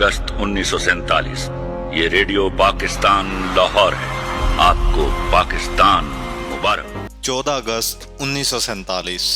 अगस्त 1947। ये रेडियो पाकिस्तान लाहौर है। आपको पाकिस्तान मुबारक। 14 अगस्त 1947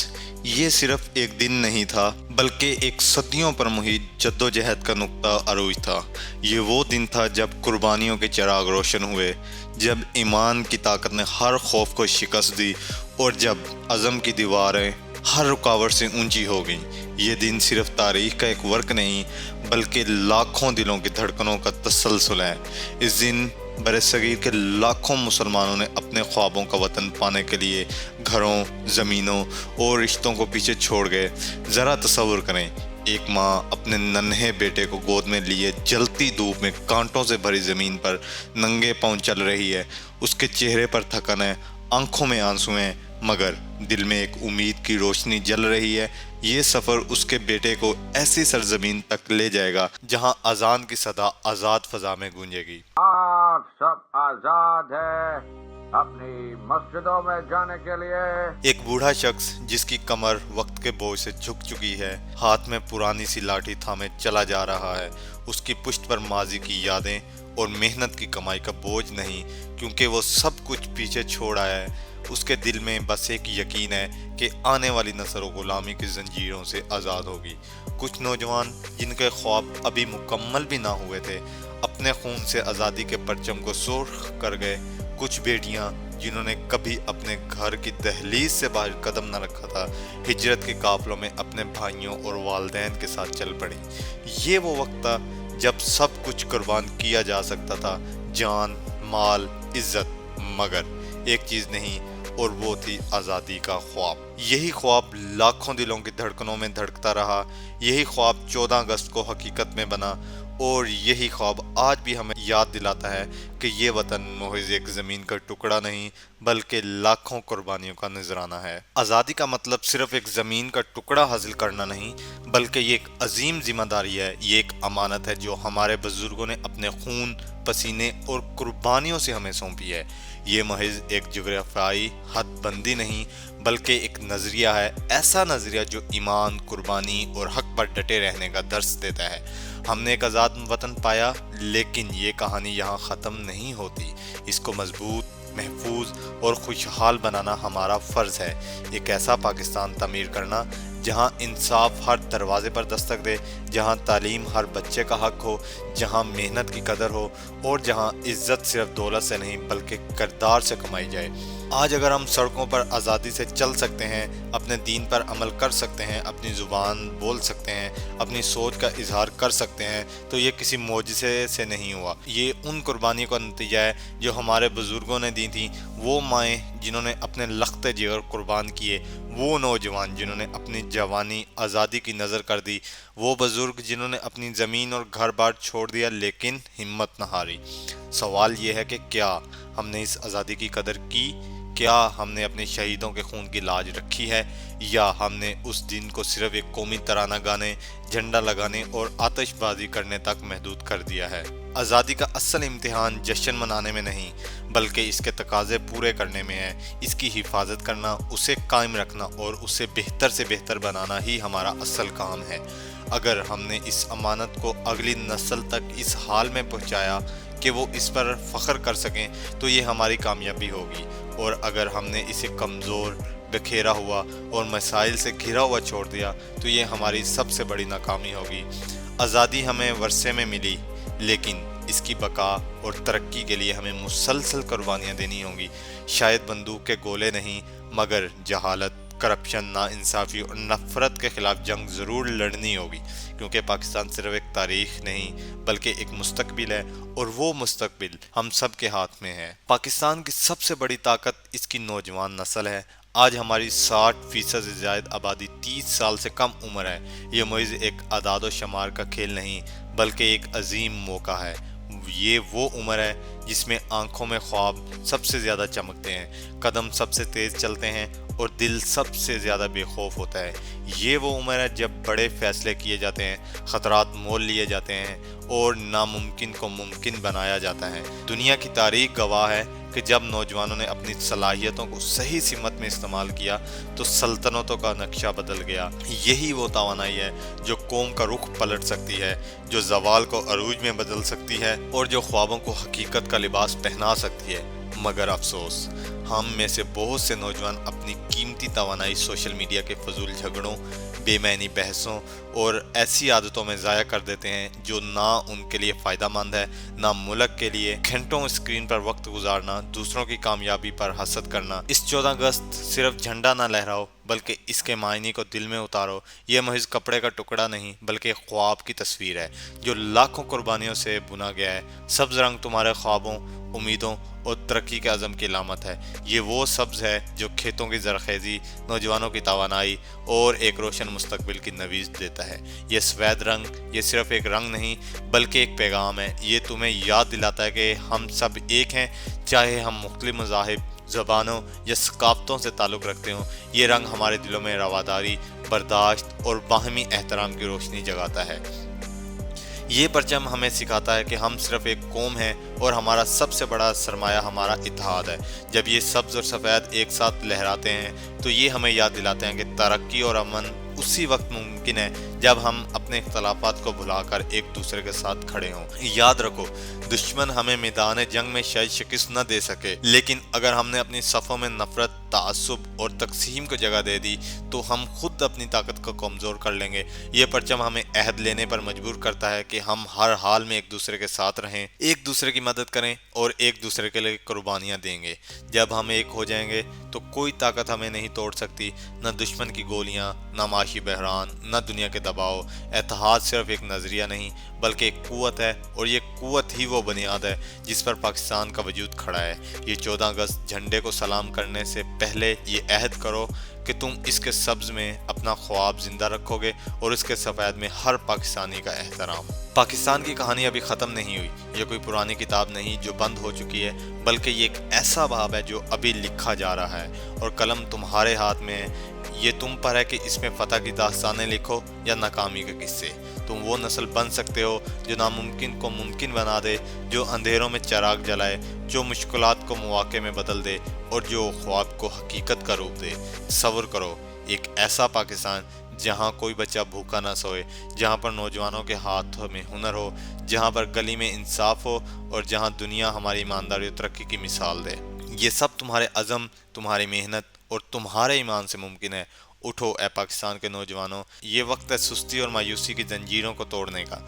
ये सिर्फ एक दिन नहीं था, बल्कि एक सदियों पर मुहित जद्दोजहद का नुक्ता अरूज था। ये वो दिन था जब कुर्बानियों के चिराग रोशन हुए, जब ईमान की ताकत ने हर खौफ को शिकस्त दी और जब अज़म की दीवारें हर रुकावट से ऊंची हो गईं। ये दिन सिर्फ तारीख का एक वर्क नहीं, बल्कि लाखों दिलों की धड़कनों का तसलसल है। इस दिन बरसगीर के लाखों मुसलमानों ने अपने ख्वाबों का वतन पाने के लिए घरों, ज़मीनों और रिश्तों को पीछे छोड़ गए। ज़रा तसव्वुर करें, एक माँ अपने नन्हे बेटे को गोद में लिए जलती धूप में कांटों से भरी ज़मीन पर नंगे पांव चल रही है। उसके चेहरे पर थकन है, आंखों में आंसू हैं, मगर दिल में एक उम्मीद की रोशनी जल रही है। ये सफ़र उसके बेटे को ऐसी सरजमीन तक ले जाएगा जहां अजान की सदा आज़ाद फ़ज़ा में गूंजेगी। आप सब आज़ाद है अपनी मस्जिदों में जाने के लिए। एक बूढ़ा शख्स जिसकी कमर वक्त के बोझ से झुक चुकी है, हाथ में पुरानी सी लाठी थामे चला जा रहा है। उसकी पुश्त पर माजी की यादें और मेहनत की कमाई का बोझ नहीं, क्योंकि वो सब कुछ पीछे छोड़ आया है। उसके दिल में बस एक यकीन है कि आने वाली नस्ल गुलामी की जंजीरों से आज़ाद होगी। कुछ नौजवान जिनके ख्वाब अभी मुकम्मल भी ना हुए थे, अपने खून से आज़ादी के परचम को सुर्ख कर गए। कुछ बेटियां जिन्होंने कभी अपने घर की दहलीज से बाहर कदम न रखा था, हिजरत के काफलों में अपने भाइयों और वालिदैन के साथ चल पड़ी। ये वो वक्त था जब सब कुछ कुर्बान किया जा सकता था, जान, माल, इज्जत, मगर एक चीज़ नहीं, और वो थी आज़ादी का ख्वाब। यही ख्वाब लाखों दिलों की धड़कनों में धड़कता रहा। यही ख्वाब 14 अगस्त को हकीकत में बना, और यही ख्वाब आज भी हमें याद दिलाता है कि ये वतन महज एक ज़मीन का टुकड़ा नहीं, बल्कि लाखों कुर्बानियों का नजराना है। आज़ादी का मतलब सिर्फ एक ज़मीन का टुकड़ा हासिल करना नहीं, बल्कि ये एक अजीम जिम्मेदारी है। ये एक अमानत है जो हमारे बुजुर्गों ने अपने खून, पसीने और कुर्बानियों से हमें सौंपी है। ये महज एक जोग्राफियाई हदबंदी नहीं, बल्कि एक नज़रिया है, ऐसा नज़रिया जो ईमान, कुर्बानी और हक पर डटे रहने का दर्स देता है। हमने एक आज़ाद वतन पाया, लेकिन ये कहानी यहाँ ख़त्म नहीं होती। इसको मजबूत, महफूज और खुशहाल बनाना हमारा फ़र्ज़ है। एक ऐसा पाकिस्तान तमीर करना जहाँ इंसाफ हर दरवाजे पर दस्तक दे, जहाँ तालीम हर बच्चे का हक हो, जहाँ मेहनत की कदर हो, और जहाँ इज़्ज़त सिर्फ दौलत से नहीं बल्कि किरदार से कमाई जाए। आज अगर हम सड़कों पर आज़ादी से चल सकते हैं, अपने दीन पर अमल कर सकते हैं, अपनी ज़ुबान बोल सकते हैं, अपनी सोच का इजहार कर सकते हैं, तो ये किसी मोजिज़े से नहीं हुआ। ये उन कुर्बानियों का नतीजा है जो हमारे बुज़ुर्गों ने दी थी। वो माएँ जिन्होंने अपने लख्त जिगर कुर्बान किए, वो नौजवान जिन्होंने अपनी जवानी आज़ादी की नज़र कर दी, वो बुज़ुर्ग जिन्होंने अपनी ज़मीन और घर बार छोड़ दिया लेकिन हिम्मत न हारी। सवाल ये है कि क्या हमने इस आज़ादी की कदर की? क्या हमने अपने शहीदों के खून की लाज रखी है, या हमने उस दिन को सिर्फ एक कौमी तराना गाने, झंडा लगाने और आतिशबाजी करने तक महदूद कर दिया है? आज़ादी का असल इम्तिहान जश्न मनाने में नहीं, बल्कि इसके तकाज़े पूरे करने में है। इसकी हिफाजत करना, उसे कायम रखना और उसे बेहतर से बेहतर बनाना ही हमारा असल काम है। अगर हमने इस अमानत को अगली नस्ल तक इस हाल में पहुँचाया कि वो इस पर फ़ख्र कर सकें, तो ये हमारी कामयाबी होगी। और अगर हमने इसे कमज़ोर, बिखेरा हुआ और मसाइल से घिरा हुआ छोड़ दिया, तो ये हमारी सबसे बड़ी नाकामी होगी। आज़ादी हमें वर्षे में मिली, लेकिन इसकी बका और तरक्की के लिए हमें मुसलसल कुर्बानियाँ देनी होंगी। शायद बंदूक के गोले नहीं, मगर जहालत, करप्शन, नाइंसाफ़ी और नफ़रत के ख़िलाफ़ जंग ज़रूर लड़नी होगी, क्योंकि पाकिस्तान सिर्फ एक तारीख़ नहीं बल्कि एक मुस्तकबिल है, और वो मुस्तकबिल हम सब के हाथ में है। पाकिस्तान की सबसे बड़ी ताकत इसकी नौजवान नस्ल है। आज हमारी 60% से ज़ायद आबादी 30 साल से कम उम्र है। ये महज एक आदाद व शुमार का खेल नहीं, बल्कि एक अजीम मौका है। ये वो उम्र है जिसमें आंखों में ख्वाब सबसे ज़्यादा चमकते हैं, कदम सबसे तेज़ चलते हैं اور دل سب سے زیادہ بے خوف ہوتا ہے۔ یہ وہ عمر ہے جب بڑے فیصلے کیے جاتے ہیں، خطرات مول لیے جاتے ہیں اور ناممکن کو ممکن بنایا جاتا ہے۔ دنیا کی تاریخ گواہ ہے کہ جب نوجوانوں نے اپنی صلاحیتوں کو صحیح سمت میں استعمال کیا تو سلطنتوں کا نقشہ بدل گیا۔ یہی وہ توانائی ہے جو قوم کا رخ پلٹ سکتی ہے، جو زوال کو عروج میں بدل سکتی ہے اور جو خوابوں کو حقیقت کا لباس پہنا سکتی ہے۔ مگر افسوس، ہم میں سے بہت سے نوجوان اپنی قیمتی توانائی سوشل میڈیا کے فضول جھگڑوں، بے معنی بحثوں اور ایسی عادتوں میں ضائع کر دیتے ہیں جو نہ ان کے لیے فائدہ مند ہے، نہ ملک کے لیے۔ گھنٹوں اسکرین پر وقت گزارنا، دوسروں کی کامیابی پر حسد کرنا۔ اس 14 اگست صرف جھنڈا نہ لہراؤ بلکہ اس کے معنی کو دل میں اتارو۔ یہ محض کپڑے کا ٹکڑا نہیں بلکہ خواب کی تصویر ہے جو لاکھوں قربانیوں سے بنا گیا ہے۔ سبز رنگ تمہارے خوابوں، امیدوں اور ترقی کے عزم کی علامت ہے۔ یہ وہ سبز ہے جو کھیتوں کی زرخیزی، نوجوانوں کی توانائی اور ایک روشن مستقبل کی نوید دیتا ہے۔ یہ سفید رنگ یہ صرف ایک رنگ نہیں بلکہ ایک پیغام ہے۔ یہ تمہیں یاد دلاتا ہے کہ ہم سب ایک ہیں، چاہے ہم مختلف مذاہب، زبانوں یا ثقافتوں سے تعلق رکھتے ہوں۔ یہ رنگ ہمارے دلوں میں رواداری، برداشت اور باہمی احترام کی روشنی جگاتا ہے۔ یہ پرچم ہمیں سکھاتا ہے کہ ہم صرف ایک قوم ہیں اور ہمارا سب سے بڑا سرمایہ ہمارا اتحاد ہے۔ جب یہ سبز اور سفید ایک ساتھ لہراتے ہیں تو یہ ہمیں یاد دلاتے ہیں کہ ترقی اور امن اسی وقت ممکن ہے جب ہم اپنے اختلافات کو بھلا کر ایک دوسرے کے ساتھ کھڑے ہوں۔ یاد رکھو، دشمن ہمیں میدان جنگ میں شاید شکست نہ دے سکے، لیکن اگر ہم نے اپنی صفوں میں نفرت، تعصب اور تقسیم کو جگہ دے دی تو ہم خود اپنی طاقت کو کمزور کر لیں گے۔ یہ پرچم ہمیں عہد لینے پر مجبور کرتا ہے کہ ہم ہر حال میں ایک دوسرے کے ساتھ رہیں، ایک دوسرے کی مدد کریں اور ایک دوسرے کے لیے قربانیاں دیں گے۔ جب ہم ایک ہو جائیں گے تو کوئی طاقت ہمیں نہیں توڑ سکتی، نہ دشمن کی گولیاں، نہ معاشی بحران، نہ دنیا کے دباؤ۔ اتحاد صرف ایک نظریہ نہیں بلکہ ایک قوت ہے، اور یہ قوت ہی وہ بنیاد ہے جس پر پاکستان کا وجود کھڑا ہے۔ یہ 14 اگست جھنڈے کو سلام کرنے سے پہلے یہ عہد کرو کہ تم اس کے سبز میں اپنا خواب زندہ رکھو گے اور اس کے سفید میں ہر پاکستانی کا احترام۔ پاکستان کی کہانی ابھی ختم نہیں ہوئی۔ یہ کوئی پرانی کتاب نہیں جو بند ہو چکی ہے، بلکہ یہ ایک ایسا باب ہے جو ابھی لکھا جا رہا ہے، اور قلم تمہارے ہاتھ میں ہے۔ یہ تم پر ہے کہ اس میں فتح کی داستانیں لکھو یا ناکامی کے قصے۔ تم وہ نسل بن سکتے ہو جو ناممکن کو ممکن بنا دے، جو اندھیروں میں چراغ جلائے، جو مشکلات کو مواقع میں بدل دے اور جو خواب کو حقیقت کا روپ دے۔ تصور کرو ایک ایسا پاکستان جہاں کوئی بچہ بھوکا نہ سوئے، جہاں پر نوجوانوں کے ہاتھوں میں ہنر ہو، جہاں پر گلی میں انصاف ہو، اور جہاں دنیا ہماری ایمانداری اور ترقی کی مثال دے۔ یہ سب تمہارے عزم، تمہاری محنت اور تمہارے ایمان سے ممکن ہے۔ اٹھو اے پاکستان کے نوجوانوں، یہ وقت ہے سستی اور مایوسی کی زنجیروں کو توڑنے کا۔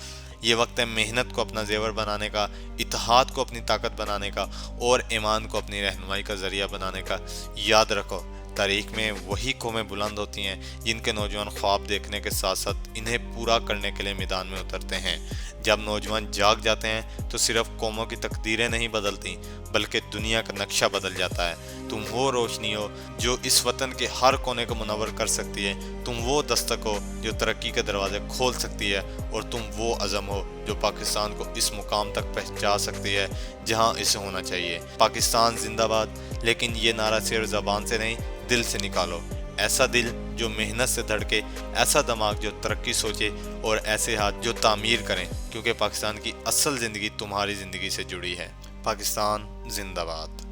یہ وقت ہے محنت کو اپنا زیور بنانے کا، اتحاد کو اپنی طاقت بنانے کا، اور ایمان کو اپنی رہنمائی کا ذریعہ بنانے کا۔ یاد رکھو، تاریخ میں وہی قومیں بلند ہوتی ہیں جن کے نوجوان خواب دیکھنے کے ساتھ ساتھ انہیں پورا کرنے کے لیے میدان میں اترتے ہیں۔ جب نوجوان جاگ جاتے ہیں تو صرف قوموں کی تقدیریں نہیں بدلتی بلکہ دنیا کا نقشہ بدل جاتا ہے۔ تم وہ روشنی ہو جو اس وطن کے ہر کونے کو منور کر سکتی ہے، تم وہ دستک ہو جو ترقی کے دروازے کھول سکتی ہے، اور تم وہ عزم ہو جو پاکستان کو اس مقام تک پہنچا سکتی ہے جہاں اسے ہونا چاہیے۔ پاکستان زندہ باد، لیکن یہ نعرہ صرف زبان سے نہیں، دل سے نکالو۔ ایسا دل جو محنت سے دھڑکے، ایسا دماغ جو ترقی سوچے، اور ایسے ہاتھ جو تعمیر کریں، کیونکہ پاکستان کی اصل زندگی تمہاری زندگی سے جڑی ہے۔ پاکستان زندہ باد۔